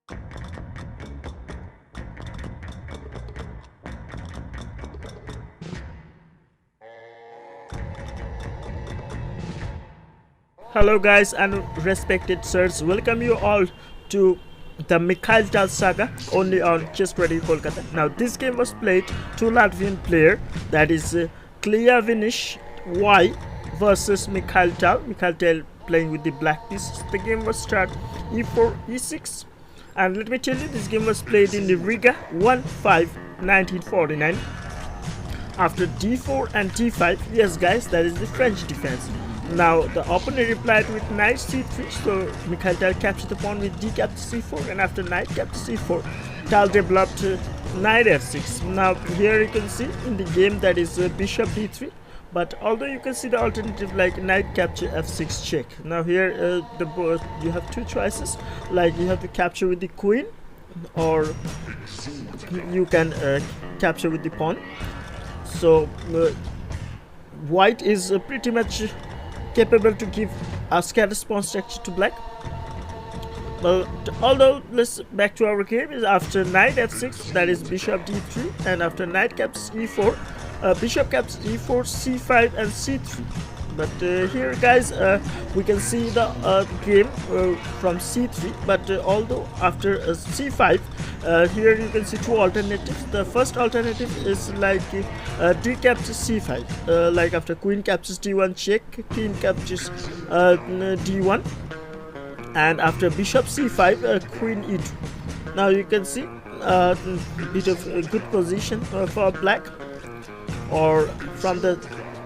Hello guys and respected sirs, welcome you all to the Mikhali saga only on Chess Ready Kolkata. Now this game was played two Latvian player, that is Vinish Y versus Mikhali Tal playing with the black pieces. The game was start e4 e6, and let me tell you, this game was played in the Riga 1-5-1949. After d4 and d5, yes guys, that is the French defense. Now the opponent replied with knight c3, so Mikhali Tal captured the pawn with d captures c4, and after knight captures c4, Tal developed knight f6. Now here you can see in the game that is bishop d3, but although you can see the alternative like knight capture f6 check. Now here you have two choices, like you have to capture with the queen, or you can capture with the pawn. So white is pretty much capable to give a scatter pawn structure to black. But although, let's back to our game, is after knight f6, that is bishop d3, and after knight captures e4, bishop captures e4, c5 and c3. But here guys, we can see the game from c3, but although after c5, here you can see two alternatives. The first alternative is like d captures c5, like after queen captures d1 check, king captures d1, and after bishop c5, queen e2. Now you can see a bit of a good position for black, or from the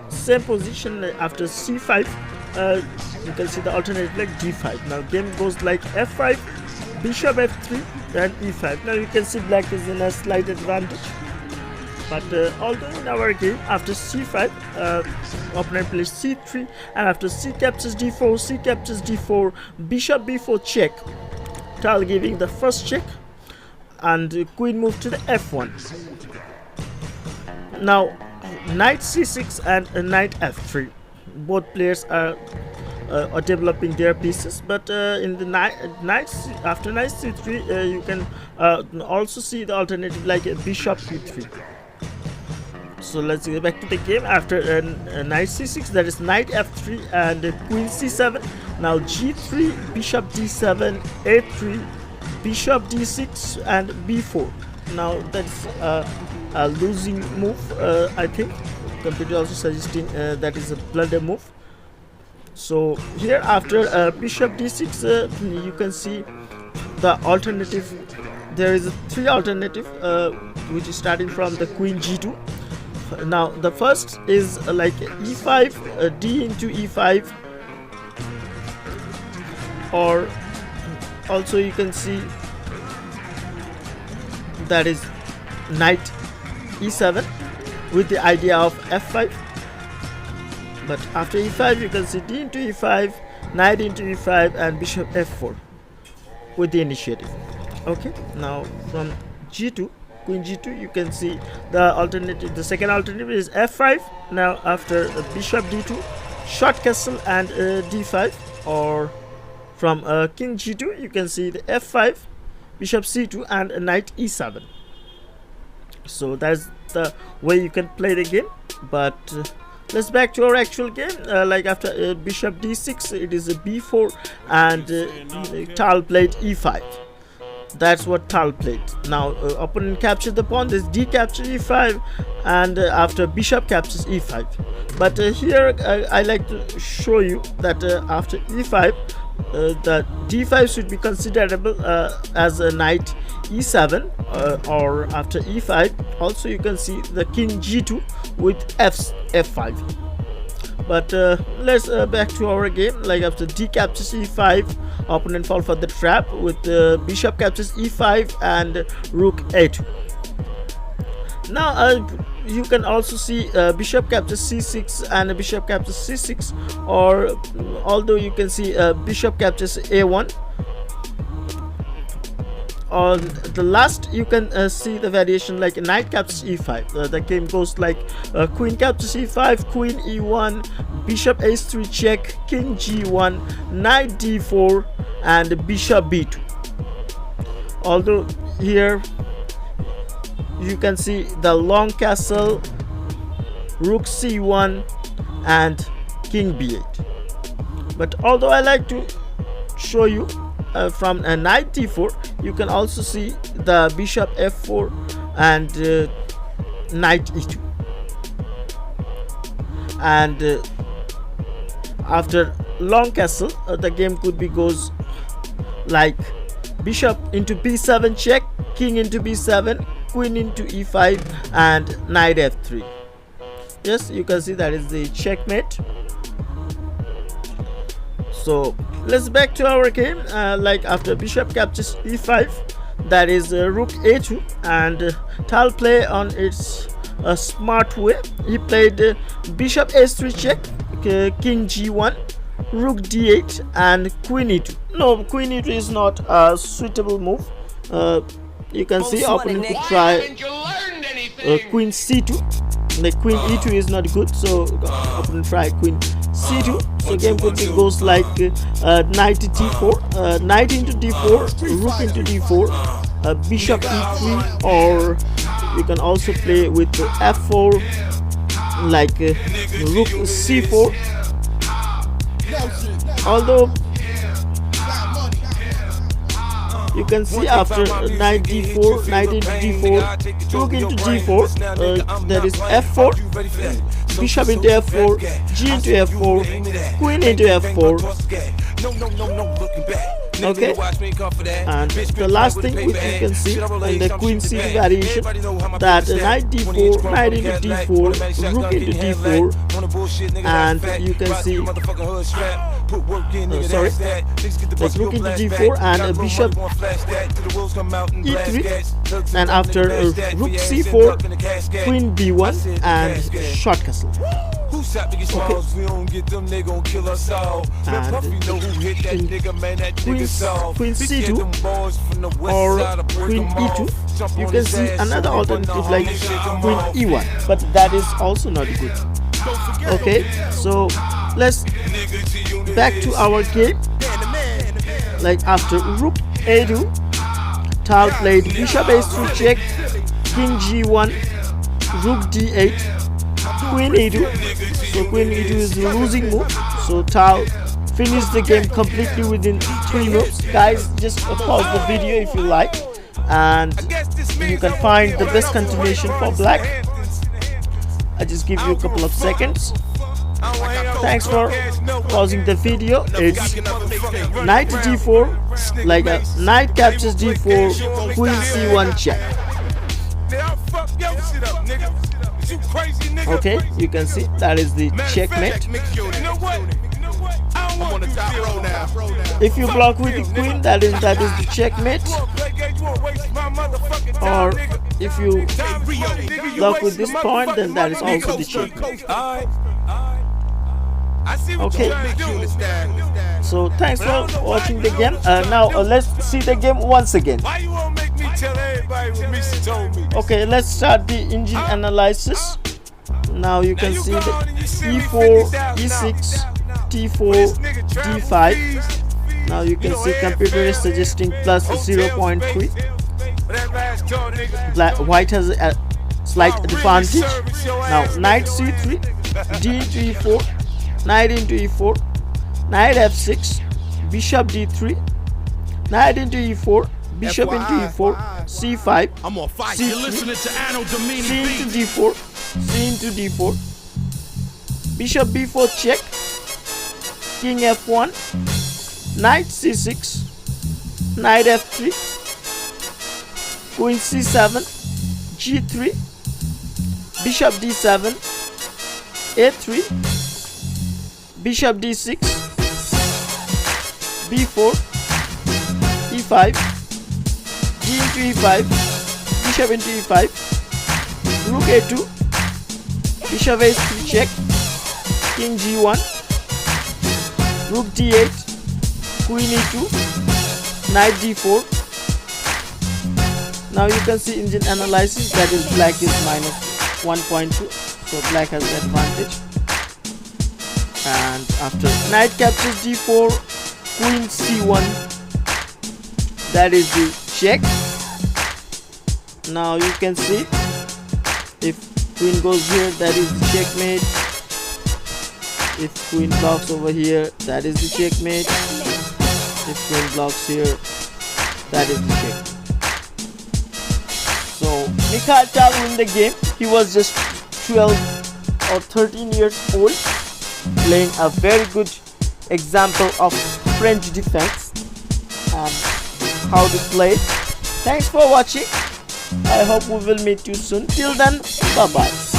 same position after c5, you can see the alternative like d5. Now game goes like f5, bishop f3 and e5. Now you can see black is in a slight advantage, but although in our game after c5, opponent plays c3, and after c captures d4, c captures d4, bishop b4 check, Tal giving the first check, and queen move to the f1. Now knight c6 and knight f3, both players are developing their pieces, but in the after knight c3, you can also see the alternative like bishop e3. So let's go back to the game. After knight c6, that is knight f3 and queen c7. Now g3, bishop d7, a3, bishop d6 and b4. Now that's a losing move, I think. Computer also suggesting that is a blunder move. So here after bishop d6, you can see the alternative. There is three alternative, which is starting from the queen g2. Now the first is like e5, d into e5, or also you can see that is knight e7 with the idea of f5. But after e5, you can see d into e5, knight into e5 and bishop f4 with the initiative. Okay, now from g2, queen g2, you can see the alternative. The second alternative is f5. Now after bishop d2, short castle and d5, or from king g2, you can see the f5, bishop c2 and knight e7. So that's the way you can play the game. But let's back to our actual game. Like after bishop d6, it is a b4, and Tal played e5. That's what Tal played. Now opponent captured the pawn, this d capture e5, and after bishop captures e5. But here I like to show you that after e5, the d5 should be considerable as a knight e7, or after e5 also you can see the king g2 with f5. But let's back to our game. Like after d captures e5, opponent fall for the trap with bishop captures e5 and rook a2. Now you can also see bishop captures c6 and bishop captures c6, or although you can see bishop captures a1. On the last, you can see the variation like knight captures e5. The game goes like queen captures e5, queen e1, bishop h3 check, king g1, knight d4 and bishop b2. Although here you can see the long castle, rook c1 and king b8. But although I like to show you from a knight d4, you can also see the bishop f4 and knight e2. And after long castle, the game could be goes like bishop into b7 check, king into b7, queen into e5 and knight f3. Yes, you can see that is the checkmate. So let's back to our game. Like after bishop captures e5, that is rook a2, and Tal play on its smart way. He played bishop h3 check, king g1, rook d8 and queen e2. No, queen e2 is not a suitable move. You can see opponent could try queen c2. The queen e2 is not good, so opponent try queen c2. So game could be goes like knight d4, knight into d4, rook into d4, bishop e3, or you can also play with f4 like rook c4. Although you can see after knight d4, knight into d4, rook into d4, there is f4, bishop into f4, g into f4, queen into f4. Okay, and the last thing which you can see in the queen c2 variation, that knight d4, knight into d4, rook into d4, and you can see like rook into d4 and a bishop e3, and after rook c4, queen b1 and short castle. Okay. And queen c2 or queen e2, you can see another alternative like queen e1, but that is also not good. Okay, so let's back to our game. Like after rook a2, Tal played bishop h3 check, king g1, rook d8, queen e2. So queen e2 is the losing move, so Tal finished the game completely within 3 moves. Guys, just pause the video if you like, and you can find the best continuation for black. I just give you a couple of seconds. Thanks for pausing the video. It's knight d4, like a knight captures d4, queen c1 check. Okay, you can see that is the checkmate. If you block with the queen, that is the checkmate. Or if you block with this point, then that is also the checkmate. Okay, so thanks for watching the game. Now let's see the game once again. Okay, let's start the engine analysis. Now you can see the e4, e6, t4, d5. Now you can see computer is suggesting plus 0.3. White has a slight advantage. Now knight c3, d into e4, knight into e4, knight f6, bishop d3, knight into e4, bishop into e4, c5, c3, c into d4, c into d4, bishop b4 check, king f1, knight c6, knight f3, queen c7, g3, bishop d7, a3, bishop d6, b4, e5, d into e5, bishop into e5, rook a2, bishop a3 check, king g1, rook d8, queen e2, knight d4. Now you can see engine analysis, that is black is minus 1.2, so black has the advantage. And after knight captures d4, queen c1, that is the check. Now you can see if queen goes here, that is the checkmate. If queen blocks over here, that is the checkmate. If queen blocks here, that is the checkmate. So Mikhali won the game. He was just 12 or 13 years old, playing a very good example of French defense and how to play. Thanks for watching. I hope we will meet you soon. Till then, bye bye.